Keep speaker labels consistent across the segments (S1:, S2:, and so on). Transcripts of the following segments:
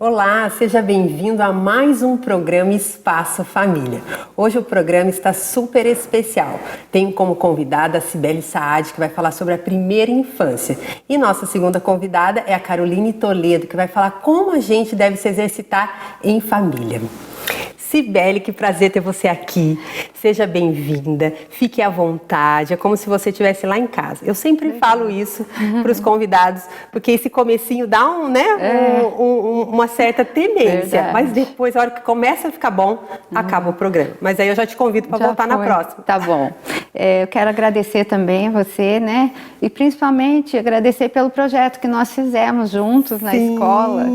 S1: Olá, seja bem-vindo a mais um programa Espaço Família. Hoje o programa está super especial. Tenho como convidada a Cibele Saad, que vai falar sobre a primeira infância. E nossa segunda convidada é a Caroline Toledo, que vai falar como a gente deve se exercitar em família. Cibele, que prazer ter você aqui. Seja bem-vinda, fique à vontade, é como se você estivesse lá em casa. Eu sempre falo isso para os convidados, porque esse comecinho dá uma certa temência, mas depois, a hora que começa a ficar bom, acaba o programa. Mas aí eu já te convido para voltar na próxima.
S2: Tá bom. Eu quero agradecer também a você, né? E principalmente agradecer pelo projeto que nós fizemos juntos na escola,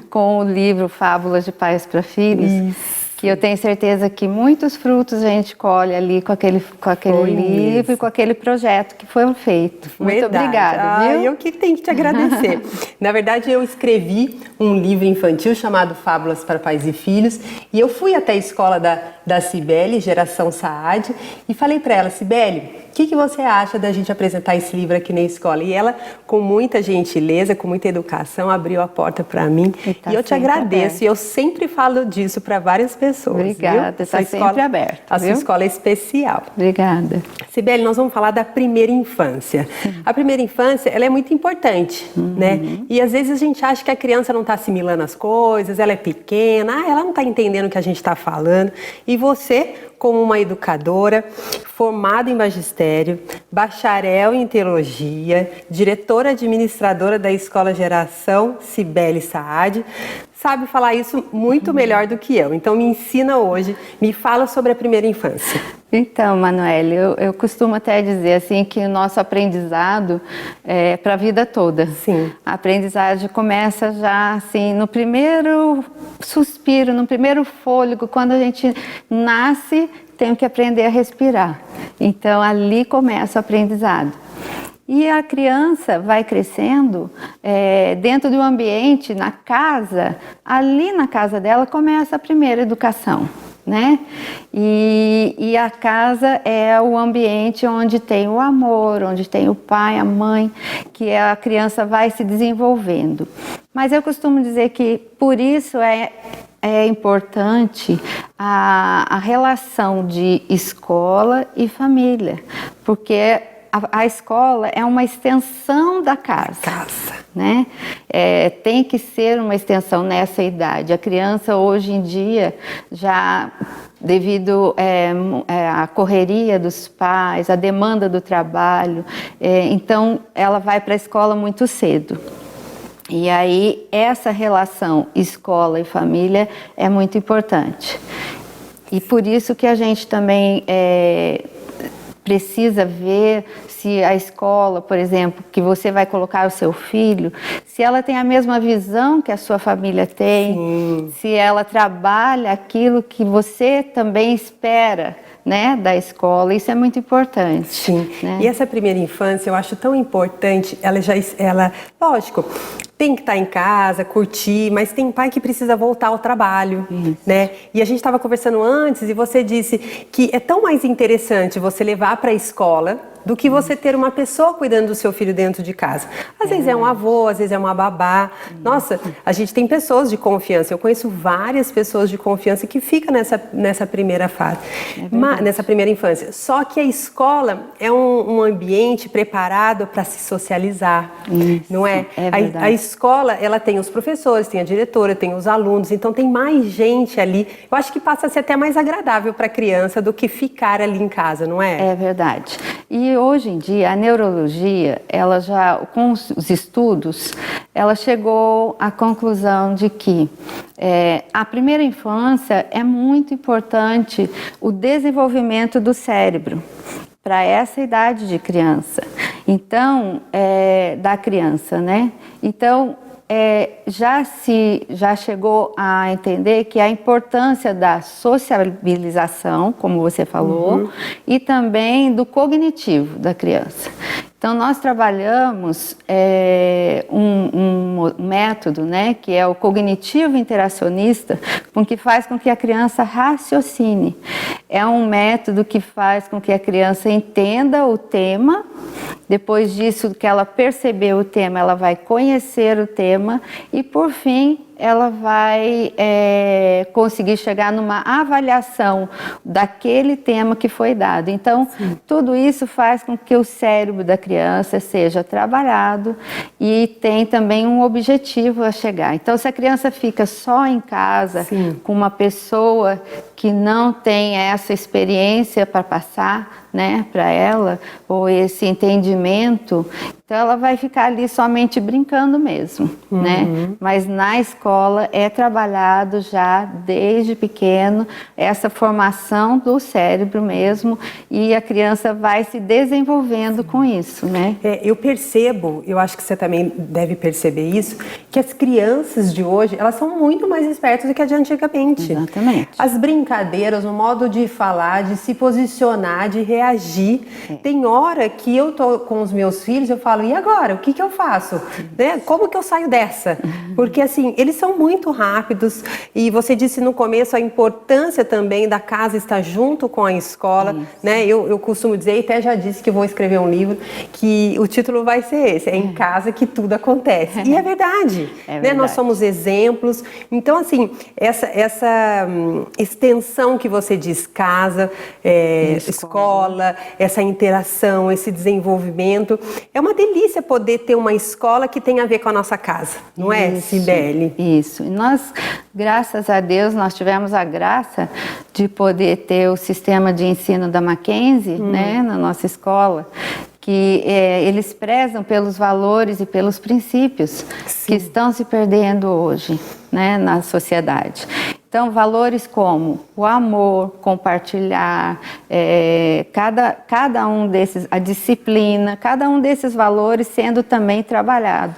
S2: com o livro Fábulas de Pais para Filhos. Isso. Que eu tenho certeza que muitos frutos a gente colhe ali com aquele livro e com aquele projeto que foi feito. Muito obrigada, viu?
S1: Eu que tenho que te agradecer. Na verdade, eu escrevi um livro infantil chamado Fábulas para Pais e Filhos e eu fui até a escola da Cibele, Geração Saad, e falei para ela, Cibele, o que você acha da gente apresentar esse livro aqui na escola? E ela, com muita gentileza, com muita educação, abriu a porta para mim. E eu te agradeço. E eu sempre falo disso para várias pessoas.
S2: Obrigada, está sempre aberto.
S1: A sua escola é especial.
S2: Obrigada.
S1: Cibele, nós vamos falar da primeira infância. A primeira infância, ela é muito importante, né? E às vezes a gente acha que a criança não está assimilando as coisas, ela é pequena, ela não está entendendo o que a gente está falando. E você, como uma educadora, formada em magistério, bacharel em teologia, diretora administradora da Escola Geração Cibele Saad, sabe falar isso muito melhor do que eu. Então me ensina hoje, me fala sobre a primeira infância.
S2: Então, Manoele, eu costumo até dizer assim que o nosso aprendizado é para a vida toda.
S1: Sim.
S2: A aprendizagem começa já assim no primeiro suspiro, no primeiro fôlego, quando a gente nasce, tem que aprender a respirar. Então ali começa o aprendizado. E a criança vai crescendo dentro de um ambiente, na casa, ali na casa dela começa a primeira educação, né? E a casa é o ambiente onde tem o amor, onde tem o pai, a mãe, que a criança vai se desenvolvendo. Mas eu costumo dizer que por isso é importante a relação de escola e família, porque a escola é uma extensão da casa, né? Tem que ser uma extensão nessa idade. A criança hoje em dia já devido à correria dos pais, à demanda do trabalho, então ela vai para a escola muito cedo. E aí essa relação escola e família é muito importante. E por isso que a gente também precisa ver se a escola, por exemplo, que você vai colocar o seu filho, se ela tem a mesma visão que a sua família tem, se ela trabalha aquilo que você também espera, né, da escola. Isso é muito importante.
S1: Sim.
S2: Né?
S1: E essa primeira infância eu acho tão importante. Ela, lógico, tem que estar em casa, curtir, mas tem pai que precisa voltar ao trabalho, né? E a gente estava conversando antes e você disse que é tão mais interessante você levar para a escola do que você ter uma pessoa cuidando do seu filho dentro de casa. Às vezes é um avô, às vezes é uma babá. Nossa, a gente tem pessoas de confiança. Eu conheço várias pessoas de confiança que ficam nessa primeira fase, nessa primeira infância. Só que a escola é um ambiente preparado para se socializar, não é? A escola, ela tem os professores, tem a diretora, tem os alunos, então tem mais gente ali. Eu acho que passa a ser até mais agradável para a criança do que ficar ali em casa, não é?
S2: É verdade. E hoje em dia a neurologia, ela já, com os estudos, ela chegou à conclusão de que a primeira infância é muito importante o desenvolvimento do cérebro para essa idade de criança. Então, da criança, né? Então, já chegou a entender que a importância da sociabilização, como você falou, e também do cognitivo da criança. Então, nós trabalhamos um método, né, que é o cognitivo interacionista, que faz com que a criança raciocine. É um método que faz com que a criança entenda o tema, depois disso que ela percebeu o tema, ela vai conhecer o tema e, por fim, ela vai conseguir chegar numa avaliação daquele tema que foi dado. Então, tudo isso faz com que o cérebro da criança seja trabalhado e tem também um objetivo a chegar. Então, se a criança fica só em casa com uma pessoa que não tem essa experiência para passar, né, para ela, ou esse entendimento, então ela vai ficar ali somente brincando mesmo, né? Mas na escola é trabalhado já desde pequeno essa formação do cérebro mesmo, e a criança vai se desenvolvendo com isso, né?
S1: Eu percebo, eu acho que você também deve perceber isso, que as crianças de hoje, elas são muito mais espertas do que a de antigamente.
S2: Exatamente.
S1: As brincadeiras, o modo de falar, de se posicionar, de reagir. Tem hora que eu tô com os meus filhos, eu falo, e agora? O que eu faço? Né? Como que eu saio dessa? Porque assim, eles são muito rápidos, e você disse no começo a importância também da casa estar junto com a escola, né? Eu costumo dizer, e até já disse que vou escrever um livro, que o título vai ser esse, é em casa que tudo acontece. E é verdade, né? Nós somos exemplos. Então assim, essa extensão que você diz, casa, escola, essa interação, esse desenvolvimento, é uma delícia poder ter uma escola que tem a ver com a nossa casa, não é, Cibele?
S2: Isso. E nós, graças a Deus, nós tivemos a graça de poder ter o sistema de ensino da Mackenzie, né, na nossa escola, que eles prezam pelos valores e pelos princípios que estão se perdendo hoje, né, na sociedade. Então, valores como o amor, compartilhar, cada um desses, a disciplina, cada um desses valores sendo também trabalhado.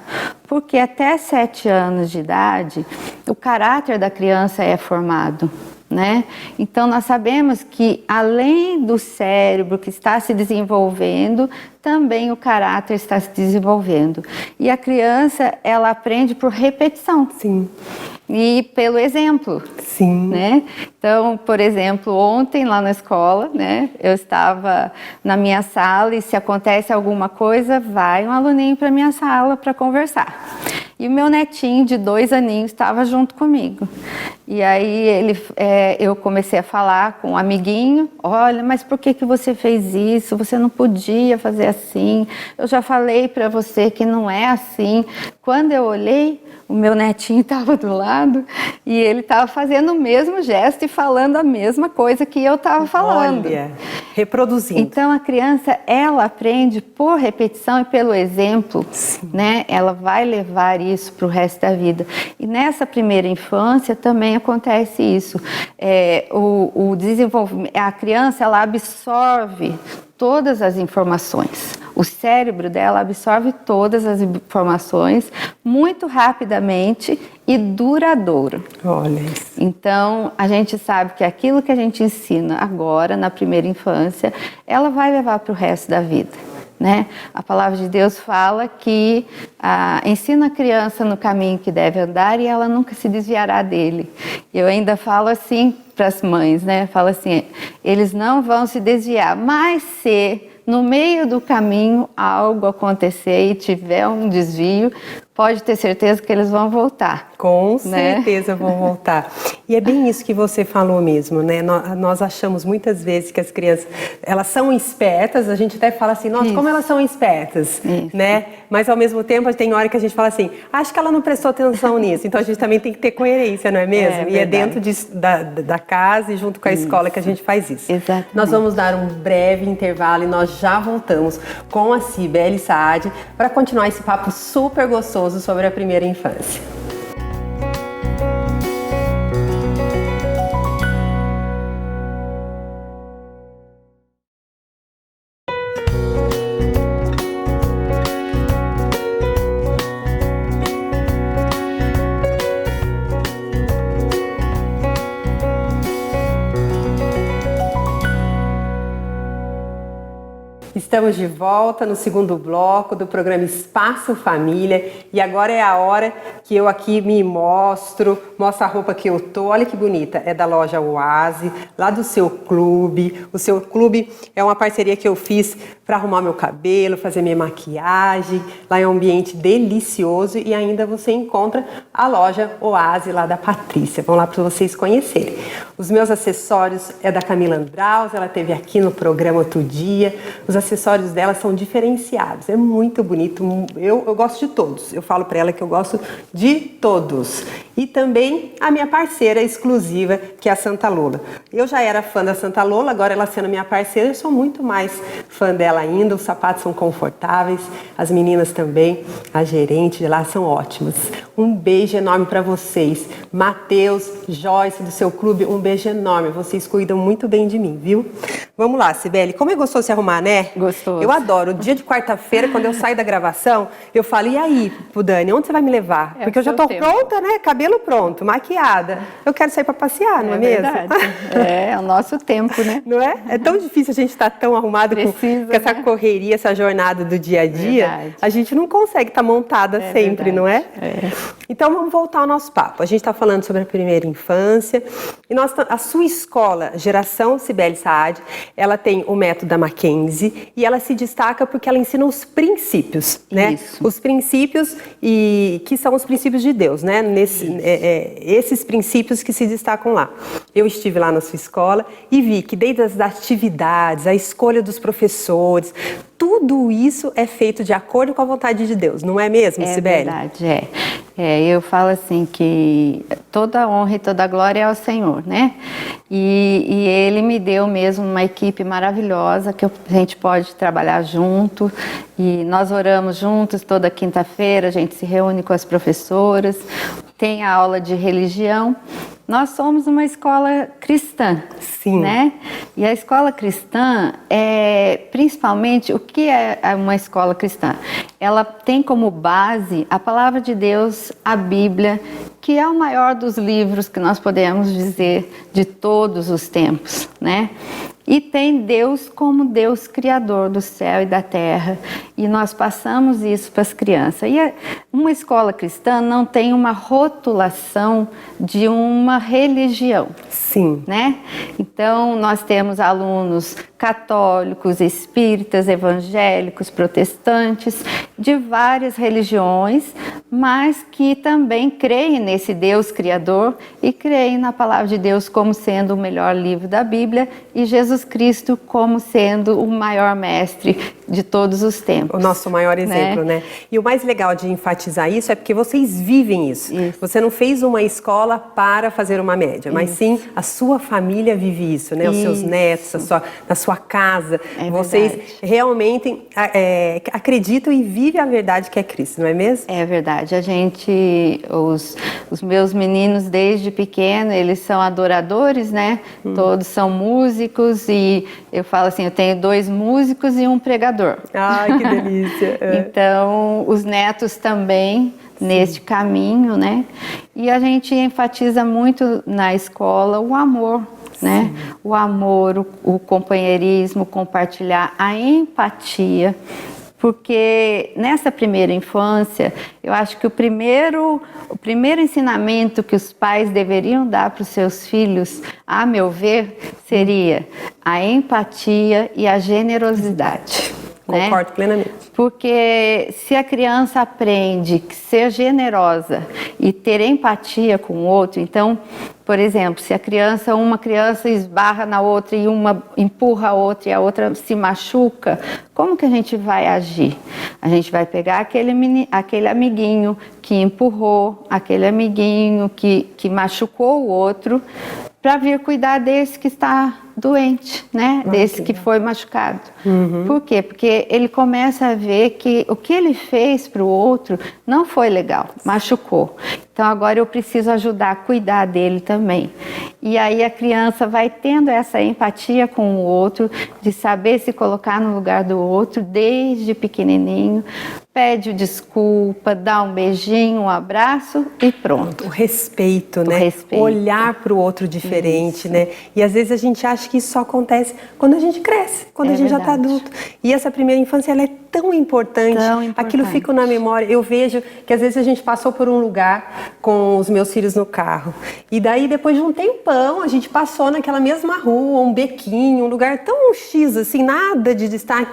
S2: Porque até 7 anos de idade, o caráter da criança é formado, né? Então, nós sabemos que, além do cérebro que está se desenvolvendo, também o caráter está se desenvolvendo. E a criança, ela aprende por repetição.
S1: Sim.
S2: E pelo exemplo.
S1: Sim.
S2: Né? Então, por exemplo, ontem lá na escola, né, eu estava na minha sala e se acontece alguma coisa, vai um aluninho para minha sala para conversar. E o meu netinho de 2 aninhos estava junto comigo. E aí eu comecei a falar com um amiguinho, olha, mas por que você fez isso? Você não podia fazer assim. Eu já falei para você que não é assim. Quando eu olhei, o meu netinho estava do lado e ele estava fazendo o mesmo gesto e falando a mesma coisa que eu estava falando.
S1: Olha, reproduzindo.
S2: Então a criança, ela aprende por repetição e pelo exemplo, né? Ela vai levar isso para o resto da vida. E nessa primeira infância também acontece isso. O desenvolvimento, a criança, ela absorve todas as informações. O cérebro dela absorve todas as informações muito rapidamente e duradouro.
S1: Olha isso.
S2: Então, a gente sabe que aquilo que a gente ensina agora, na primeira infância, ela vai levar para o resto da vida, né? A palavra de Deus fala que ensina a criança no caminho que deve andar e ela nunca se desviará dele. Eu ainda falo assim para as mães, né? Falo assim, eles não vão se desviar, mas se no meio do caminho algo acontecer e tiver um desvio, pode ter certeza que eles vão voltar.
S1: Com certeza vão voltar. E é bem isso que você falou mesmo, né? Nós achamos muitas vezes que as crianças, elas são espertas, a gente até fala assim, nossa, como elas são espertas, né? Mas ao mesmo tempo tem hora que a gente fala assim, acho que ela não prestou atenção nisso. Então a gente também tem que ter coerência, não é mesmo? E é dentro da casa e junto com a escola que a gente faz isso.
S2: Exatamente.
S1: Nós vamos dar um breve intervalo e nós já voltamos com a Cibele Saad para continuar esse papo super gostoso sobre a primeira infância. Estamos de volta no segundo bloco do programa Espaço Família e agora é a hora que eu aqui me mostro a roupa que eu tô, olha que bonita, é da loja Oase, lá do seu clube. O seu clube é uma parceria que eu fiz para arrumar meu cabelo, fazer minha maquiagem. Lá é um ambiente delicioso e ainda você encontra a loja Oase lá da Patrícia. Vão lá para vocês conhecerem. Os meus acessórios é da Camila Andraus, ela esteve aqui no programa outro dia. Os acessórios dela são diferenciados, é muito bonito. Eu gosto de todos, eu falo para ela que eu gosto de todos. E também a minha parceira exclusiva, que é a Santa Lola. Eu já era fã da Santa Lola, agora ela sendo minha parceira, eu sou muito mais fã dela ainda. Os sapatos são confortáveis, as meninas também, a gerente de lá são ótimas. Um beijo enorme para vocês. Matheus, Joyce do seu clube, um beijo enorme. Vocês cuidam muito bem de mim, viu? Vamos lá, Cibele. Como é gostoso se arrumar, né?
S2: Gostoso.
S1: Eu adoro. O dia de quarta-feira, quando eu saio da gravação, eu falo, e aí, pro Dani, onde você vai me levar? Porque eu já tô pronta, né? Cabelo pronto, maquiada. Eu quero sair para passear, não é mesmo?
S2: Verdade. É o nosso tempo, né?
S1: Não é? É tão difícil a gente estar tão arrumado com essa correria, essa jornada do dia a dia.
S2: Verdade.
S1: A gente não consegue estar montada sempre,
S2: verdade.
S1: não é? Então vamos voltar ao nosso papo. A gente está falando sobre a primeira infância. E a sua escola, Geração Cibele Saad, ela tem o método da Mackenzie e ela se destaca porque ela ensina os princípios, né?
S2: Isso.
S1: Os princípios que são os princípios de Deus, né? Esses princípios que se destacam lá. Eu estive lá na sua escola e vi que desde as atividades, a escolha dos professores, tudo isso é feito de acordo com a vontade de Deus, não é mesmo, Cibele?
S2: É verdade, eu falo assim que toda a honra e toda a glória é ao Senhor, né? E Ele me deu mesmo uma equipe maravilhosa que a gente pode trabalhar junto e nós oramos juntos toda quinta-feira, a gente se reúne com as professoras, tem a aula de religião. Nós somos uma escola cristã,
S1: Sim.
S2: Né? E a escola cristã principalmente, o que é uma escola cristã? Ela tem como base a palavra de Deus, a Bíblia, que é o maior dos livros que nós podemos dizer de todos os tempos, né? E tem Deus como Deus criador do céu e da terra. E nós passamos isso para as crianças. E uma escola cristã não tem uma rotulação de uma religião.
S1: Sim.
S2: Né? Então, nós temos alunos católicos, espíritas, evangélicos, protestantes, de várias religiões, mas que também creem nesse Deus criador e creem na palavra de Deus como sendo o melhor livro da Bíblia e Jesus Cristo como sendo o maior mestre de todos os tempos.
S1: O nosso maior exemplo, né? E o mais legal de enfatizar isso é porque vocês vivem isso. Você não fez uma escola para fazer uma média, mas sim a sua família vive isso, né? Os seus netos, na sua casa. Vocês realmente acreditam e vivem a verdade que é Cristo, não é mesmo?
S2: É verdade. Os meus meninos desde pequeno, eles são adoradores, né? Todos são músicos e eu falo assim, eu tenho 2 músicos e um pregador.
S1: Ai, que delícia!
S2: Então, os netos também neste caminho, né? E a gente enfatiza muito na escola o amor, né? O amor, o companheirismo, compartilhar, a empatia. Porque nessa primeira infância, eu acho que o primeiro ensinamento que os pais deveriam dar para os seus filhos, a meu ver, seria a empatia e a generosidade.
S1: Concordo plenamente.
S2: Porque se a criança aprende a ser generosa e ter empatia com o outro, então, por exemplo, se uma criança esbarra na outra e uma empurra a outra e a outra se machuca, como que a gente vai agir? A gente vai pegar aquele amiguinho que empurrou, aquele amiguinho que machucou o outro, para vir cuidar desse que está doente, né? Desse que foi machucado. Por quê? Porque ele começa a ver que o que ele fez para o outro não foi legal, machucou. Então agora eu preciso ajudar a cuidar dele também. E aí a criança vai tendo essa empatia com o outro, de saber se colocar no lugar do outro desde pequenininho, pede desculpa, dá um beijinho, um abraço e pronto.
S1: O respeito, né?
S2: Respeito.
S1: Olhar para o outro diferente, né? E às vezes a gente acha que isso só acontece quando a gente cresce, quando a gente já está adulto. E essa primeira infância, ela é tão importante. Aquilo fica na memória. Eu vejo que às vezes a gente passou por um lugar com os meus filhos no carro. E daí, depois de um tempão, a gente passou naquela mesma rua, um bequinho, um lugar tão X, assim, nada de destaque.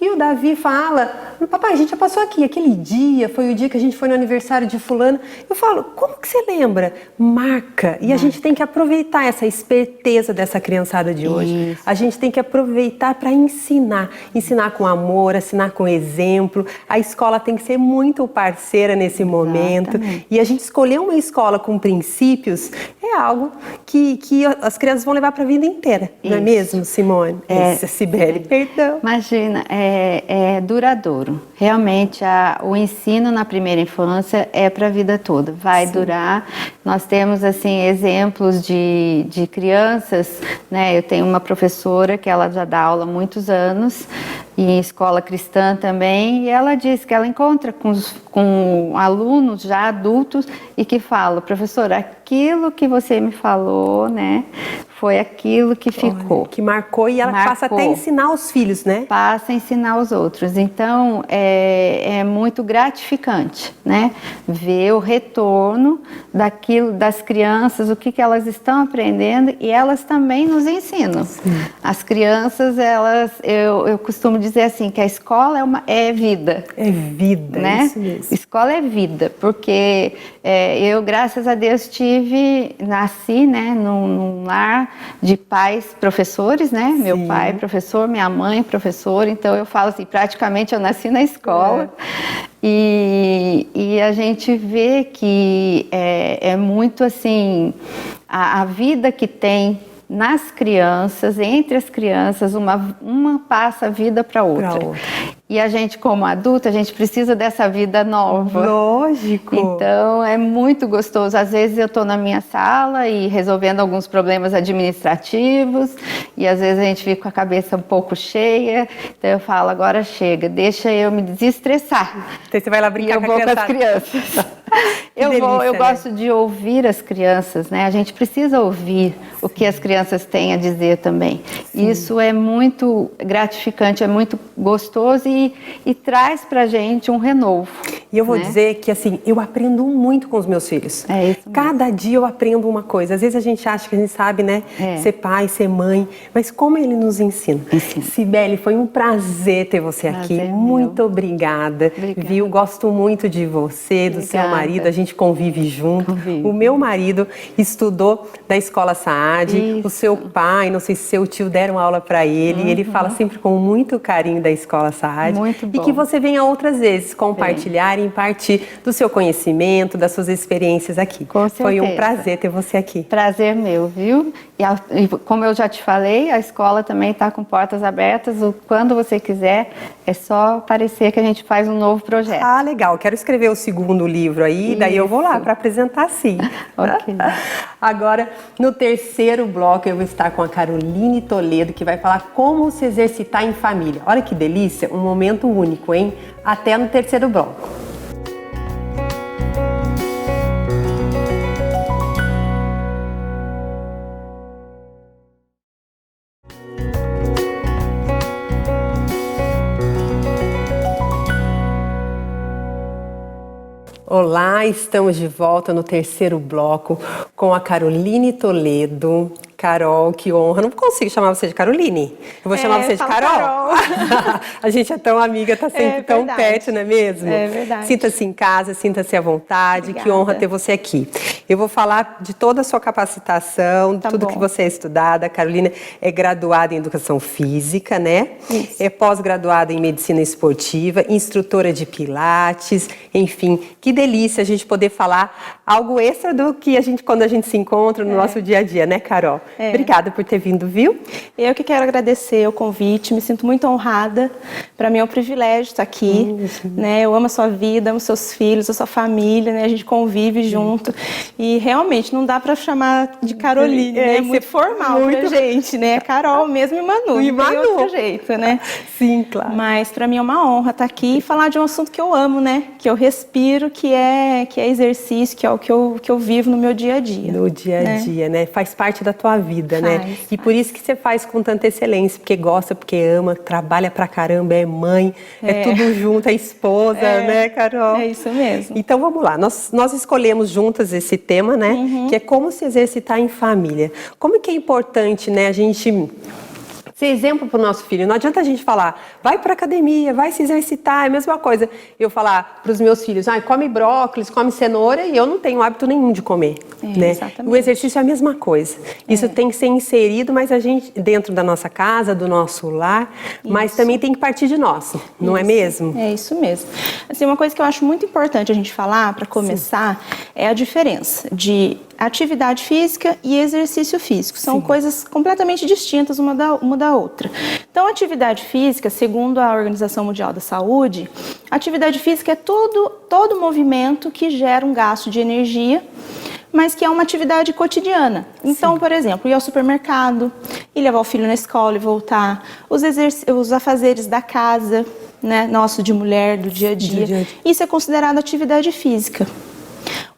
S1: E o Davi fala, papai, a gente já passou aqui, aquele dia, foi o dia que a gente foi no aniversário de fulano. Eu falo, como que você lembra? Marca. E a gente tem que aproveitar essa esperteza dessa criançada de hoje. Isso. A gente tem que aproveitar para ensinar. Ensinar com amor, ensinar com exemplo. A escola tem que ser muito parceira nesse momento. E a gente escolher uma escola com princípios é algo que as crianças vão levar para a vida inteira. Isso. Não é mesmo, Simone? Cibele, perdão.
S2: Imagina, é duradouro. Realmente, o ensino na primeira infância é para a vida toda. Vai durar. Nós temos, assim, exemplos de crianças, né? Eu tenho uma professora que ela já dá aula há muitos anos, e em escola cristã também, e ela diz que ela encontra com alunos já adultos e que fala, professora, aquilo que você me falou, né, foi aquilo que ficou.
S1: Olha, que marcou, e ela passa até a ensinar os filhos, né?
S2: Passa a ensinar os outros. Então, é muito gratificante, né, ver o retorno daquilo, das crianças, o que elas estão aprendendo, e elas também nos ensinam. Sim. As crianças, eu costumo dizer assim, que a escola é vida.
S1: É vida,
S2: né?
S1: Isso mesmo.
S2: Escola é vida, porque eu, graças a Deus, nasci, né, num lar de pais professores, né? Sim. Meu pai professor, minha mãe professora, então eu falo assim, praticamente eu nasci na escola. E a gente vê que é muito assim, a vida que tem nas crianças, entre as crianças, uma passa a vida para outra. E a gente, como adulta, a gente precisa dessa vida nova.
S1: Lógico.
S2: Então, é muito gostoso. Às vezes eu estou na minha sala e resolvendo alguns problemas administrativos, e às vezes a gente fica com a cabeça um pouco cheia. Então eu falo, agora chega, deixa eu me desestressar.
S1: Então você vai lá brincar
S2: com as crianças. Eu gosto de ouvir as crianças, né? A gente precisa ouvir o que as crianças têm a dizer também. Sim. Isso é muito gratificante, é muito gostoso e traz pra gente um renovo.
S1: E eu vou dizer que, assim, eu aprendo muito com os meus filhos.
S2: É isso mesmo.
S1: Cada dia eu aprendo uma coisa. Às vezes a gente acha que a gente sabe, né? Ser pai, ser mãe. Mas como ele nos ensina. Cibele, foi um prazer ter você aqui. Muito obrigada. Viu? Gosto muito de você, do seu marido. A gente convive junto. O meu marido estudou da Escola Saad. O seu pai, não sei se seu tio deram aula para ele. Ele fala sempre com muito carinho da Escola Saad.
S2: Muito bom.
S1: E que você venha outras vezes compartilhar e impartir do seu conhecimento, das suas experiências aqui.
S2: Com certeza.
S1: Foi um prazer ter você aqui.
S2: Prazer meu, viu? E como eu já te falei, a escola também está com portas abertas. Quando você quiser, é só aparecer que a gente faz um novo projeto.
S1: Ah, legal. Quero escrever o segundo livro aí, daí eu vou lá para apresentar sim.
S2: Ok.
S1: Agora, no terceiro bloco, eu vou estar com a Caroline Toledo, que vai falar como se exercitar em família. Olha que delícia, um momento único, hein? Até no terceiro bloco. Olá, estamos de volta no terceiro bloco com a Caroline Toledo. Carol, que honra. Não consigo chamar você de Caroline. Eu vou chamar você de Carol. A gente é tão amiga, tá sempre tão perto, não é mesmo?
S3: É verdade.
S1: Sinta-se em casa, sinta-se à vontade.
S3: Obrigada.
S1: Que honra ter você aqui. Eu vou falar de toda a sua capacitação, tudo que você é estudada. A Carolina é graduada em Educação Física, né?
S3: Isso.
S1: É pós-graduada em Medicina Esportiva, instrutora de Pilates, enfim. Que delícia a gente poder falar algo extra do que quando a gente se encontra no nosso dia a dia, né, Carol? Obrigada por ter vindo, viu?
S3: Eu que quero agradecer o convite, me sinto muito honrada. Para mim é um privilégio estar aqui, né? Eu amo a sua vida, amo seus filhos, a sua família, né? A gente convive junto e realmente não dá para chamar de Caroline, né? É muito formal pra gente, né? Carol mesmo e Manu,
S1: E
S3: não tem
S1: Manu.
S3: outro jeito, né?
S1: Sim, claro.
S3: Mas para mim é uma honra estar aqui e falar de um assunto que eu amo, né? Que eu respiro, que é exercício, que é o que eu vivo no meu dia a dia.
S1: No dia a dia, né? Faz parte da tua sua vida, né? E por isso que você faz com tanta excelência, porque gosta, porque ama, trabalha pra caramba, é mãe, é tudo junto, é esposa, né, Carol?
S3: É isso mesmo.
S1: Então vamos lá, nós escolhemos juntas esse tema, né? Que é como se exercitar em família. Como que é importante, né, a gente ser exemplo para o nosso filho. Não adianta a gente falar, vai para academia, vai se exercitar, é a mesma coisa. Eu falar para os meus filhos, come brócolis, come cenoura, e eu não tenho hábito nenhum de comer. Né?
S3: Exatamente.
S1: O exercício é a mesma coisa. Isso tem que ser inserido, mas a gente, dentro da nossa casa, do nosso lar, mas também tem que partir de nós, não é mesmo?
S3: É isso mesmo. Assim, uma coisa que eu acho muito importante a gente falar, para começar, é a diferença de atividade física e exercício físico. São coisas completamente distintas uma da outra. Então, atividade física, segundo a Organização Mundial da Saúde, atividade física é todo movimento que gera um gasto de energia, mas que é uma atividade cotidiana. Então, por exemplo, ir ao supermercado, ir levar o filho na escola e voltar, os afazeres da casa, né, nosso de mulher, do dia a dia. Isso é considerado atividade física.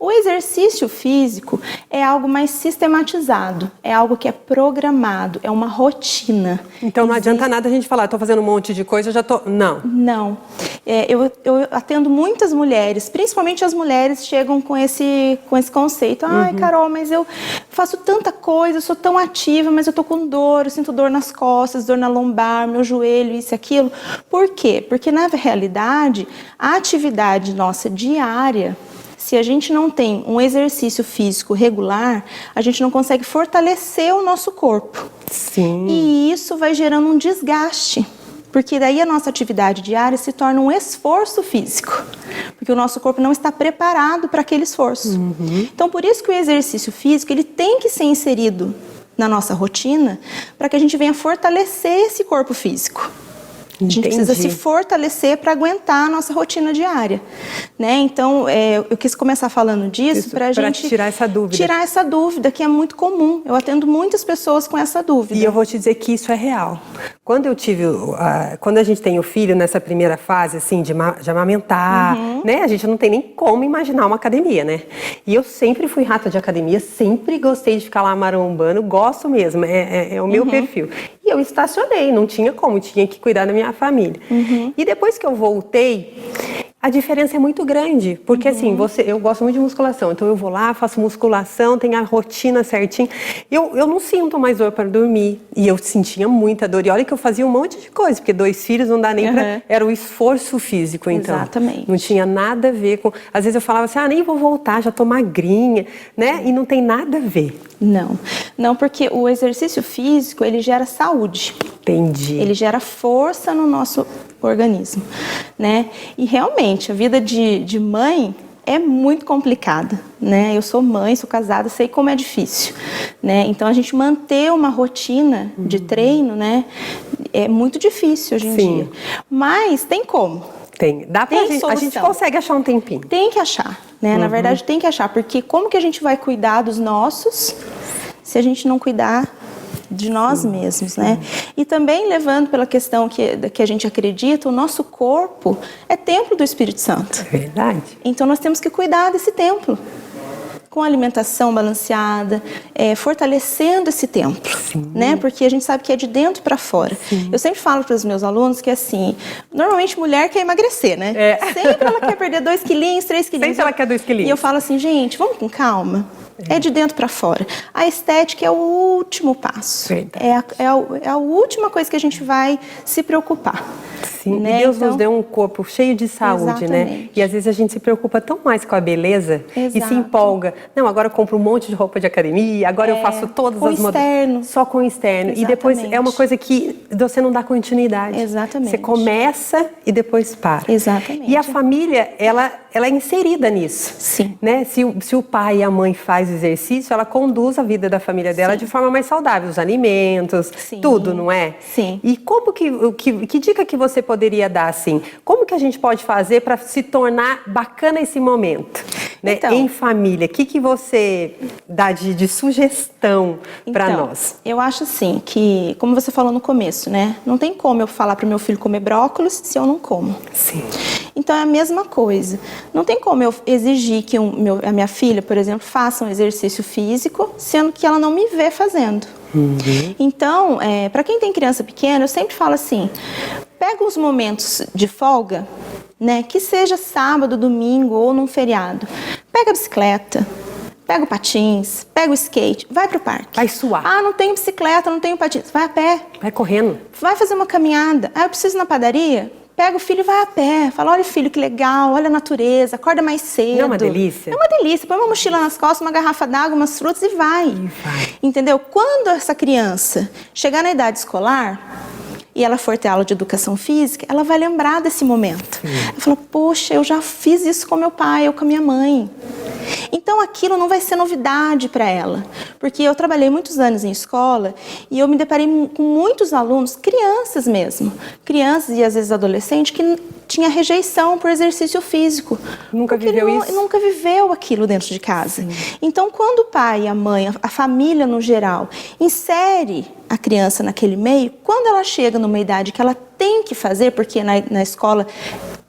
S3: O exercício físico é algo mais sistematizado, é algo que é programado, é uma rotina.
S1: Então não adianta nada a gente falar, estou fazendo um monte de coisa, já estou... Não.
S3: Não. Eu atendo muitas mulheres, principalmente as mulheres chegam com esse conceito. Ai, Carol, mas eu faço tanta coisa, eu sou tão ativa, mas eu estou com dor, eu sinto dor nas costas, dor na lombar, meu joelho, isso e aquilo. Por quê? Porque na realidade, a atividade nossa diária, se a gente não tem um exercício físico regular, a gente não consegue fortalecer o nosso corpo.
S1: Sim.
S3: E isso vai gerando um desgaste, porque daí a nossa atividade diária se torna um esforço físico, porque o nosso corpo não está preparado para aquele esforço. Então, por isso que o exercício físico ele tem que ser inserido na nossa rotina, para que a gente venha fortalecer esse corpo físico. A gente precisa se fortalecer para aguentar a nossa rotina diária, né? Então, eu quis começar falando disso para a gente
S1: tirar essa dúvida.
S3: Tirar essa dúvida, que é muito comum. Eu atendo muitas pessoas com essa dúvida.
S1: E eu vou te dizer que isso é real. Quando a gente tem o filho nessa primeira fase, assim, de amamentar, né? A gente não tem nem como imaginar uma academia, né? E eu sempre fui rata de academia, sempre gostei de ficar lá marombando, gosto mesmo, é o meu perfil. E eu estacionei, não tinha como, tinha que cuidar da minha família. E depois que eu voltei, a diferença é muito grande, porque assim, eu gosto muito de musculação, então eu vou lá, faço musculação, tenho a rotina certinha, eu não sinto mais dor para dormir, e eu sentia muita dor, e olha que eu fazia um monte de coisa, porque 2 filhos não dá nem pra... Era o esforço físico, então.
S3: Exatamente.
S1: Não tinha nada a ver com... Às vezes eu falava assim, nem vou voltar, já tô magrinha, né? E não tem nada a ver.
S3: Não, porque o exercício físico, ele gera saúde.
S1: Entendi.
S3: Ele gera força no nosso organismo, né? E realmente, a vida de mãe é muito complicada, né? Eu sou mãe, sou casada, sei como é difícil, né? Então, a gente manter uma rotina de treino, né? É muito difícil hoje em dia. Mas tem como.
S1: A gente consegue achar um tempinho.
S3: Tem que achar, né? Na verdade, tem que achar, porque como que a gente vai cuidar dos nossos se a gente não cuidar de nós mesmos, né? E também levando pela questão que a gente acredita, o nosso corpo é templo do Espírito Santo.
S1: É verdade.
S3: Então nós temos que cuidar desse templo, com alimentação balanceada, fortalecendo esse templo, né? Porque a gente sabe que é de dentro para fora. Eu sempre falo para os meus alunos que assim, normalmente mulher quer emagrecer, né? Sempre ela quer perder 2 quilinhos, 3 quilinhos.
S1: Sempre ela quer 2 quilinhos.
S3: E eu falo assim, gente, vamos com calma. É de dentro para fora. A estética é o último passo. É a última coisa que a gente vai se preocupar.
S1: Sim, né? E Deus nos deu um corpo cheio de saúde, né? E às vezes a gente se preocupa tão mais com a beleza e se empolga. Não, agora eu compro um monte de roupa de academia, agora eu faço todas as
S3: externo.
S1: Só com o externo.
S3: Exatamente.
S1: E depois é uma coisa que você não dá continuidade.
S3: Exatamente.
S1: Você começa e depois para.
S3: Exatamente.
S1: E a família, ela é inserida nisso.
S3: Sim.
S1: Né? Se o pai e a mãe faz exercício, ela conduz a vida da família dela de forma mais saudável, os alimentos, tudo, não é?
S3: Sim.
S1: E como que dica que você poderia dar, assim? Como que a gente pode fazer para se tornar bacana esse momento, né?
S3: Então,
S1: em família? O que você dá de sugestão para nós?
S3: Eu acho assim, que, como você falou no começo, né? Não tem como eu falar para o meu filho comer brócolis se eu não como.
S1: Sim.
S3: Então é a mesma coisa. Não tem como eu exigir que a minha filha, por exemplo, faça um exercício físico, sendo que ela não me vê fazendo. Então, para quem tem criança pequena, eu sempre falo assim, pega os momentos de folga, né, que seja sábado, domingo ou num feriado. Pega a bicicleta, pega o patins, pega o skate, vai pro parque.
S1: Vai suar.
S3: Ah, não tenho bicicleta, não tenho patins. Vai a pé.
S1: Vai correndo.
S3: Vai fazer uma caminhada. Ah, eu preciso ir na padaria. Pega o filho e vai a pé. Fala, olha filho, que legal, olha a natureza, acorda mais cedo.
S1: Não é uma delícia?
S3: É uma delícia. Põe uma mochila nas costas, uma garrafa d'água, umas frutas e vai. Entendeu? Quando essa criança chegar na idade escolar e ela for ter aula de educação física, ela vai lembrar desse momento. Ela fala, poxa, eu já fiz isso com meu pai ou com a minha mãe. Então aquilo não vai ser novidade para ela, porque eu trabalhei muitos anos em escola e eu me deparei com muitos alunos, crianças mesmo, crianças e às vezes adolescentes que tinha rejeição por exercício físico.
S1: Nunca viveu isso?
S3: Nunca viveu aquilo dentro de casa. Sim. Então quando o pai, a mãe, a família no geral, insere a criança naquele meio, quando ela chega numa idade que ela tem que fazer, porque na escola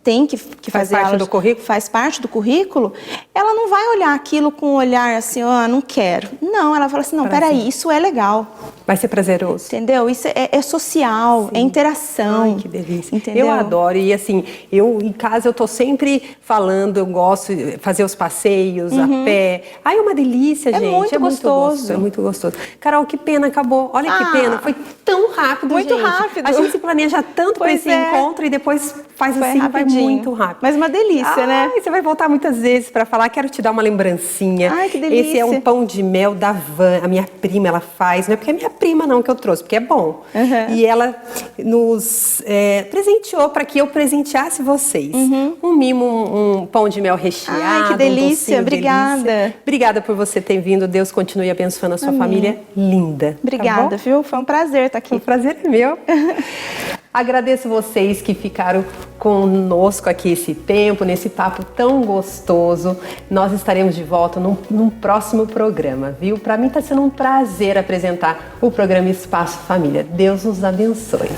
S3: tem que fazer
S1: parte do currículo?
S3: Faz parte do currículo, ela não vai olhar aquilo com um olhar assim, não quero. Não, ela fala assim, não, peraí, isso é legal.
S1: Vai ser prazeroso.
S3: Entendeu? Isso é social, sim, é interação.
S1: Ai, que delícia.
S3: Entendeu?
S1: Eu adoro. E assim, eu em casa eu tô sempre falando, eu gosto de fazer os passeios a pé. Ai, é uma delícia, gente.
S3: Muito gostoso.
S1: É muito gostoso. Carol, que pena, acabou. Olha que pena. Foi tão rápido,
S3: muito
S1: gente.
S3: rápido.
S1: A gente se planeja tanto para esse encontro e depois faz assim, vai muito rápido.
S3: Mas uma delícia, né?
S1: Você vai voltar muitas vezes para falar, quero te dar uma lembrancinha.
S3: Ai, que delícia.
S1: Esse é um pão de mel da Van, a minha prima, ela faz. Não é porque é minha prima não que eu trouxe, porque é bom. E ela nos presenteou para que eu presenteasse vocês. Um mimo, um pão de mel recheado.
S3: Ai, que delícia, obrigada.
S1: Delícia. Obrigada por você ter vindo. Deus continue abençoando a sua família linda.
S3: Obrigada,
S1: tá
S3: viu? Foi um prazer estar aqui.
S1: O prazer é meu. Agradeço vocês que ficaram conosco aqui esse tempo, nesse papo tão gostoso. Nós estaremos de volta num próximo programa, viu? Para mim está sendo um prazer apresentar o programa Espaço Família. Deus nos abençoe.